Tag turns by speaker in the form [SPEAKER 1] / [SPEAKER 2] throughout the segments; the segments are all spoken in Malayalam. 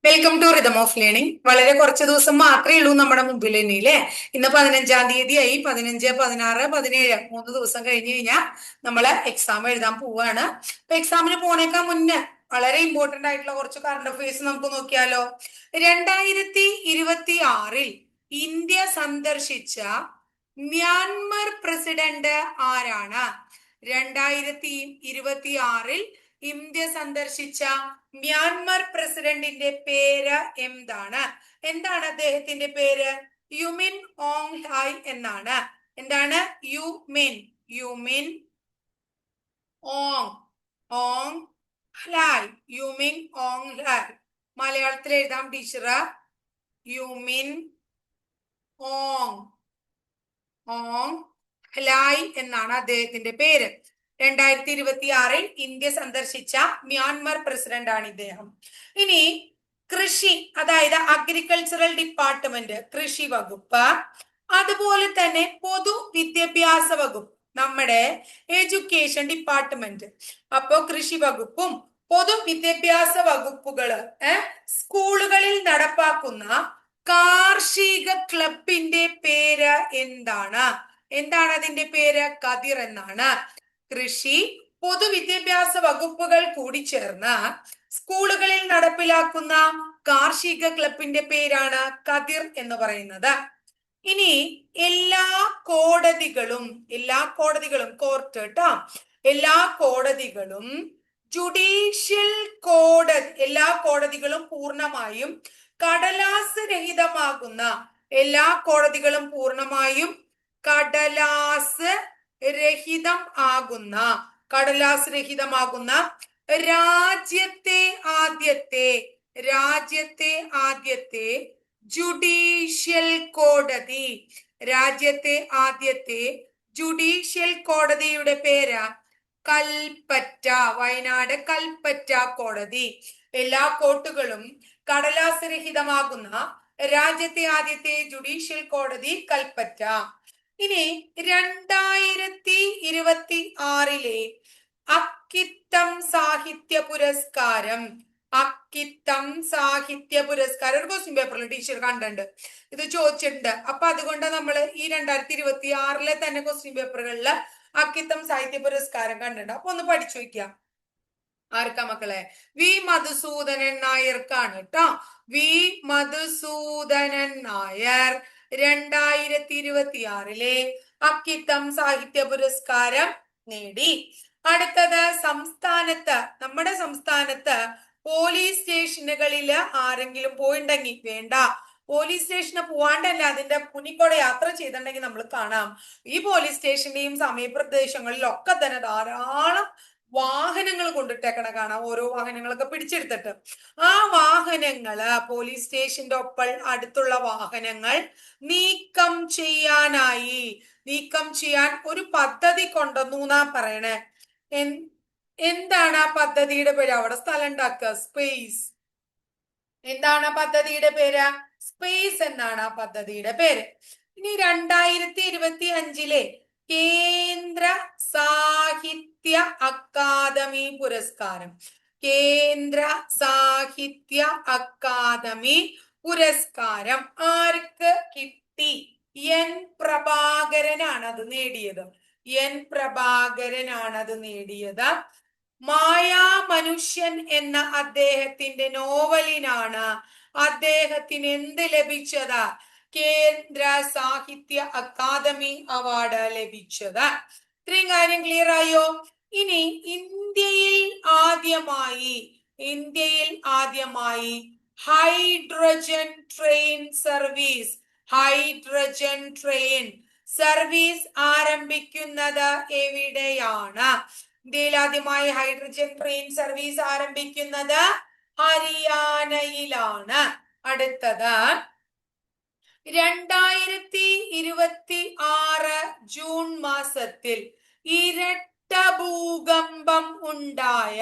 [SPEAKER 1] Welcome to rhythm of learning. വളരെ കുറച്ച് ദിവസം മാത്രമേ ഉള്ളൂ നമ്മുടെ മുമ്പിൽ ഇനി അല്ലേ. ഇന്ന് 15-ാം തീയതിയായി. 15, 16, 17 3 ദിവസം കഴിഞ്ഞ് കഴിഞ്ഞാൽ നമ്മള് എക്സാം എഴുതാൻ പോവാണ്. അപ്പൊ എക്സാമിന് പോണേക്കാൾ മുന്നേ വളരെ ഇമ്പോർട്ടന്റ് ആയിട്ടുള്ള കുറച്ച് കറണ്ട് അഫയേഴ്സ് നമുക്ക് നോക്കിയാലോ. 2026 ഇന്ത്യ സന്ദർശിച്ച മ്യാൻമർ പ്രസിഡന്റ് ആരാണ്? 2026 ഇന്ത്യ സന്ദർശിച്ച മ്യാൻമർ പ്രസിഡന്റിന്റെ പേര് എന്താണ്? എന്താണ് അദ്ദേഹത്തിന്റെ പേര്? യുമിൻ ഓങ് ഹായ് എന്നാണ്. എന്താണ്? യുമിൻ ഓങ് ഓങ് ഹ്ലായ്. യുമിൻ ഓങ് ഹായ്. മലയാളത്തിൽ എഴുതാം ടീച്ചർ. യുമിൻ ഓങ് ഓങ് ഹ്ലായ് എന്നാണ് അദ്ദേഹത്തിന്റെ പേര്. 2026 ഇന്ത്യ സന്ദർശിച്ച മ്യാൻമർ പ്രസിഡന്റ് ആണ് ഇദ്ദേഹം. ഇനി കൃഷി, അതായത് അഗ്രികൾച്ചറൽ ഡിപ്പാർട്ട്മെന്റ്, കൃഷി വകുപ്പ്, അതുപോലെ തന്നെ പൊതുവിദ്യാഭ്യാസ വകുപ്പ്, നമ്മുടെ എഡ്യൂക്കേഷൻ ഡിപ്പാർട്ട്മെന്റ്. അപ്പോ കൃഷി വകുപ്പും പൊതുവിദ്യാഭ്യാസ വകുപ്പുകള് സ്കൂളുകളിൽ നടപ്പാക്കുന്ന കാർഷിക ക്ലബിന്റെ പേര് എന്താണ്? എന്താണ് അതിന്റെ പേര്? കതിർ എന്നാണ്. കൃഷി പൊതുവിദ്യാഭ്യാസ വകുപ്പുകൾ കൂടി ചേർന്ന് സ്കൂളുകളിൽ നടപ്പിലാക്കുന്ന കാർഷിക ക്ലബിന്റെ പേരാണ് കതിർ എന്ന് പറയുന്നത്. ഇനി എല്ലാ കോടതികളും കോർട്ട് കേട്ടോ, എല്ലാ കോടതികളും ജുഡീഷ്യൽ കോടതി, എല്ലാ കോടതികളും പൂർണ്ണമായും കടലാസ് രഹിതമാകുന്ന, എല്ലാ കോടതികളും പൂർണ്ണമായും കടലാസ് രഹിതമാകുന്ന രാജ്യത്തെ ആദ്യത്തെ ജുഡീഷ്യൽ കോടതി, കോടതിയുടെ പേര് കൽപ്പറ്റ, വയനാട് കൽപ്പറ്റ കോടതി. എല്ലാ കോർട്ടുകളും കടലാസ് രഹിതമാകുന്ന രാജ്യത്തെ ആദ്യത്തെ ജുഡീഷ്യൽ കോടതി കൽപ്പറ്റ. ഇനി 2026 അക്കിത്തം സാഹിത്യ പുരസ്കാരം, ഒരു ക്വസ്റ്റ്യൻ പേപ്പറിൽ ടീച്ചർ കണ്ടുണ്ട്, ഇത് ചോദിച്ചിട്ടുണ്ട്. അപ്പൊ അതുകൊണ്ട് നമ്മൾ ഈ 2026 തന്നെ ക്വസ്റ്റ്യൻ പേപ്പറുകളിൽ അക്കിത്തം സാഹിത്യ പുരസ്കാരം കണ്ടിട്ടുണ്ട്. അപ്പൊ ഒന്ന് പഠിച്ചു വെക്കാം. ആർക്കാ മക്കളെ? വി മധുസൂദനൻ നായർക്കാണ് കേട്ടോ. വി മധുസൂദനൻ നായർ 2026 അക്കിത്തം സാഹിത്യ പുരസ്കാരം നേടി. അടുത്തത് നമ്മുടെ സംസ്ഥാനത്ത് പോലീസ് സ്റ്റേഷനുകളിൽ ആരെങ്കിലും പോയിട്ടുണ്ടെങ്കിൽ, വേണ്ട, പോലീസ് സ്റ്റേഷന് പോവാണ്ടല്ല, അതിന്റെ കുനിക്കോടെ യാത്ര ചെയ്തിട്ടുണ്ടെങ്കിൽ നമ്മൾ കാണാം ഈ പോലീസ് സ്റ്റേഷന്റെയും സമീപപ്രദേശങ്ങളിലൊക്കെ തന്നെ ധാരാളം വാഹനങ്ങൾ കൊണ്ടിട്ടേക്കണ കാണാം. ഓരോ വാഹനങ്ങളൊക്കെ പിടിച്ചെടുത്തിട്ട് ആ വാഹനങ്ങള്, പോലീസ് സ്റ്റേഷന്റെ ഒപ്പം അടുത്തുള്ള വാഹനങ്ങൾ നീക്കം ചെയ്യാൻ ഒരു പദ്ധതി കൊണ്ടുവന്നു എന്നാ പറയണേ. എന്താണ് ആ പദ്ധതിയുടെ പേര്? അവിടെ സ്ഥലം ഉണ്ടാക്കുക, സ്പേസ്. എന്താണ് ആ പദ്ധതിയുടെ പേര്? സ്പേസ് എന്നാണ് ആ പദ്ധതിയുടെ പേര്. ഇനി 2025 കേന്ദ്ര സാഹിത്യ അക്കാദമി പുരസ്കാരം, ആർക്ക് കിട്ടി? എൻ പ്രഭാകരനാണ് അത് നേടിയത്. മായാമനുഷ്യൻ എന്ന അദ്ദേഹത്തിന്റെ നോവലിനാണ് അദ്ദേഹത്തിന് എന്ത് ലഭിച്ചത്? കേന്ദ്ര സാഹിത്യ അക്കാദമി അവാർഡ് ലഭിച്ചത്. ഇത്രയും കാര്യം ക്ലിയർ ആയോ? ഇനി ഇന്ത്യയിൽ ആദ്യമായി ഹൈഡ്രജൻ ട്രെയിൻ സർവീസ് ആരംഭിക്കുന്നത് എവിടെയാണ്? ഇന്ത്യയിൽ ആദ്യമായി ഹൈഡ്രജൻ ട്രെയിൻ സർവീസ് ആരംഭിക്കുന്നത് ഹരിയാനയിലാണ്. അടുത്തത് 2026 ജൂൺ മാസത്തിൽ ഇരട്ട ഭൂകമ്പം ഉണ്ടായ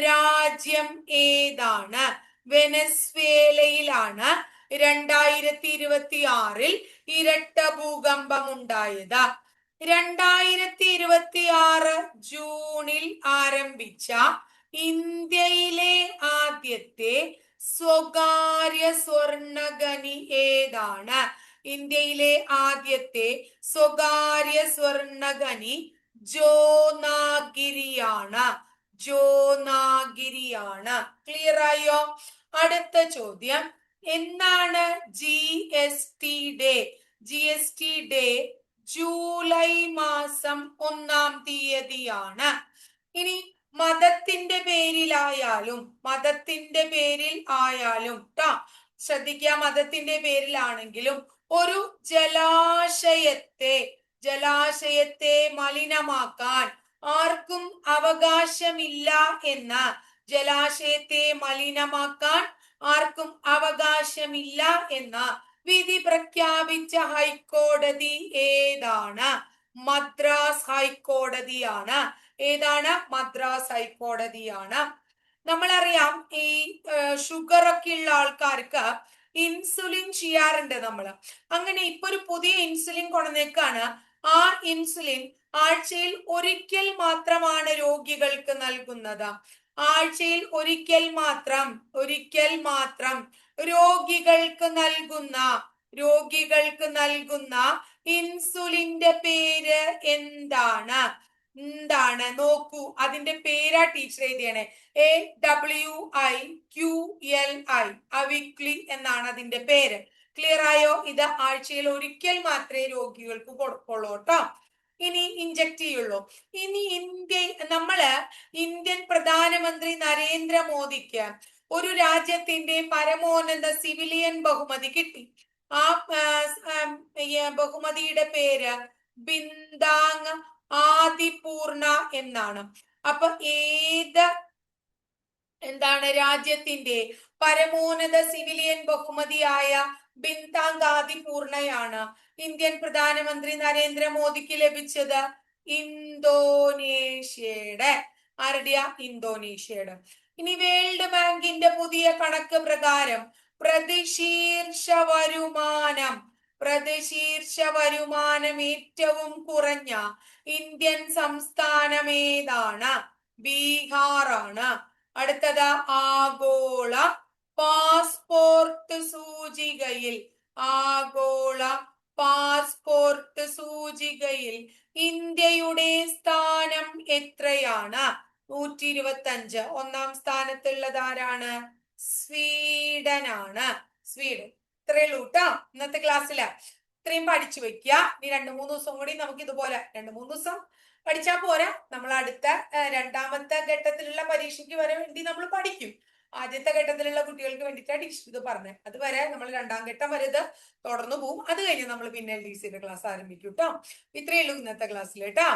[SPEAKER 1] രാജ്യം ഏതാണ്? വെനസ്വേലയിലാണ് 2026 ഇരട്ട ഭൂകമ്പം ഉണ്ടായത്. 2026 ജൂണിൽ ആരംഭിച്ച ഇന്ത്യയിലെ ആദ്യത്തെ സ്വകാര്യ സ്വർണഖനി ഏതാണ്? ഇന്ത്യയിലെ ആദ്യത്തെ സ്വകാര്യ സ്വർണഖനി ജോനാഗിരിയാണ്. ജോനാഗിരിയാണ്. ക്ലിയർ ആയോ? അടുത്ത ചോദ്യം, എന്നാണ് GST day? GST day July മാസം 1-ാം തീയതിയാണ്. ഇനി മതത്തിന്റെ പേരിലായാലും ട്ടാ, ശ്രദ്ധിക്കുക, മതത്തിന്റെ പേരിലാണെങ്കിലും ഒരു ജലാശയത്തെ മലിനമാക്കാൻ ആർക്കും അവകാശമില്ല എന്ന് വിധി പ്രഖ്യാപിച്ച ഹൈക്കോടതി ഏതാണ്? മദ്രാസ് ഹൈക്കോടതിയാണ്. ഏതാണ്? മദ്രാസ് ഹൈക്കോടതിയാണ്. നമ്മളറിയാം, ഈ ഷുഗർ ഒക്കെ ഉള്ള ആൾക്കാർക്ക് ഇൻസുലിൻ ചെയ്യാറുണ്ട് നമ്മള്. അങ്ങനെ ഇപ്പൊ ഒരു പുതിയ ഇൻസുലിൻ കൊണ്ടുവന്നേക്കാണ്. ആ ഇൻസുലിൻ ആഴ്ചയിൽ ഒരിക്കൽ മാത്രമാണ് രോഗികൾക്ക് നൽകുന്നത്. ആഴ്ചയിൽ ഒരിക്കൽ മാത്രം രോഗികൾക്ക് നൽകുന്ന ഇൻസുലിന്റെ പേര് എന്താണ്? നോക്കൂ, അതിന്റെ പേരാ ടീച്ചർ എഴുതിയണേ. AWIQLI, അവിക്ലി എന്നാണ് അതിന്റെ പേര്. ക്ലിയർ ആയോ? ഇത് ആഴ്ചയിൽ ഒരിക്കൽ മാത്രമേ രോഗികൾക്ക് കൊടുക്കുള്ളൂ കേട്ടോ. ഇനി ഇൻജെക്ട് ചെയ്യുള്ളൂ. ഇനി ഇന്ത്യൻ പ്രധാനമന്ത്രി നരേന്ദ്രമോദിക്ക് ഒരു രാജ്യത്തിന്റെ പരമോന്നത സിവിലിയൻ ബഹുമതി കിട്ടി. ആ ബഹുമതിയുടെ പേര് ബിന്ദാങ് ആദിപൂർണ എന്നാണ്. അപ്പൊ രാജ്യത്തിന്റെ പരമോന്നത സിവിലിയൻ ബഹുമതിയായ ബിന്ദാങ് ആദിപൂർണയാണ് ഇന്ത്യൻ പ്രധാനമന്ത്രി നരേന്ദ്രമോദിക്ക് ലഭിച്ചത്? ഇന്തോനേഷ്യയുടെ. ഇന്തോനേഷ്യയുടെ. ഇനി വേൾഡ് ബാങ്കിന്റെ പുതിയ കണക്ക് പ്രകാരം പ്രതിശീർഷ വരുമാനം ഏറ്റവും കുറഞ്ഞ ഇന്ത്യൻ സംസ്ഥാനം ഏതാണ്? ബീഹാറാണ്. അടുത്തത്, ആഗോള പാസ്പോർട്ട് സൂചികയിൽ ഇന്ത്യയുടെ സ്ഥാനം എത്രയാണ്? 125. 1-ാം സ്ഥാനത്തുള്ളത് ആരാണ്? സ്വീഡനാണ്. ഇത്രയേ ഉള്ളൂ കേട്ടോ ഇന്നത്തെ ക്ലാസ്സില്. ഇത്രയും പഠിച്ചു വെക്കുക. ഇനി 2-3 ദിവസം കൂടി നമുക്ക് ഇതുപോലെ 2-3 ദിവസം പഠിച്ചാൽ പോരാ, നമ്മൾ അടുത്ത രണ്ടാമത്തെ ഘട്ടത്തിലുള്ള പരീക്ഷയ്ക്ക് വരെ വേണ്ടി നമ്മൾ പഠിക്കും. ആദ്യത്തെ ഘട്ടത്തിലുള്ള കുട്ടികൾക്ക് വേണ്ടിയിട്ടാണ് ടീച്ചർ ഇത് പറഞ്ഞത്. അതുവരെ നമ്മൾ 2-ാം ഘട്ടം വരെ ഇത് തുടർന്നു പോകും. അത് കഴിഞ്ഞ് നമ്മൾ പിന്നെ LDCയുടെ ക്ലാസ് ആരംഭിക്കും കേട്ടോ. ഇത്രയേ ഉള്ളൂ ഇന്നത്തെ ക്ലാസ്സിൽ കേട്ടോ.